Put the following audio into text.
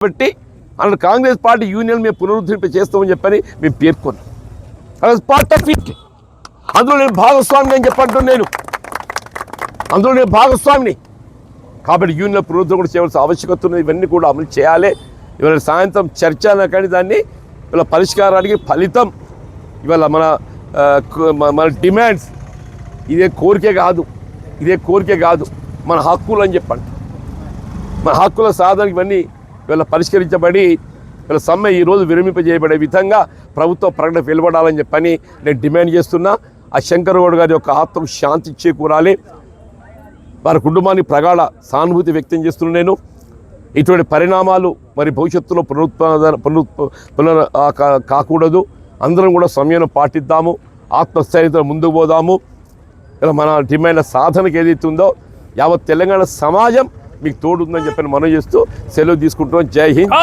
కాబట్టి అన్న Congress party union మేము పునరుద్ధరింప చేస్తామని చెప్పని మేము పేర్కొన్నాం. అది పార్ట్ ఆఫ్ ఇట్. అందులో నేను భాగస్వామిని అని చెప్పంటున్నాను. అందులో నేను భాగస్వామిని. కాబట్టి యూనియన్ పునరుద్ధరణ కూడా చేయవలసిన ఆవశ్యకత ఉన్నది. ఇవన్నీ కూడా అమలు చేయాలి. ఇవాళ సాయంత్రం చర్చ కానీ దాన్ని ఇవాళ పరిష్కారానికి ఫలితం ఇవాళ మన డిమాండ్స్ ఇదే కోరికే కాదు, మన హక్కులు అని చెప్పండి. మన హక్కుల సాధనకి ఇవన్నీ ఇవాళ పరిష్కరించబడి ఇవాళ సమ్మె ఈరోజు విరమింపజేయబడే విధంగా ప్రభుత్వ ప్రకటన వెలువడాలని చెప్పని నేను డిమాండ్ చేస్తున్నా. ఆ శంకరగౌడ్ గారి యొక్క ఆత్మకు శాంతి చేకూరాలి. వారి కుటుంబానికి ప్రగాఢ సానుభూతి వ్యక్తం చేస్తున్నాను నేను. ఇటువంటి పరిణామాలు మరి భవిష్యత్తులో కాకూడదు. అందరం కూడా సమయం పాటిద్దాము, ఆత్మస్థైర్యంతో ముందుకు పోదాము. ఇలా మన డిమాండ్ల సాధనకు ఏదైతే ఉందో యావత్ తెలంగాణ సమాజం మీకు తోడుందని చెప్పని మనం చేస్తూ సెలవు తీసుకుంటున్నాం. జై హింద్.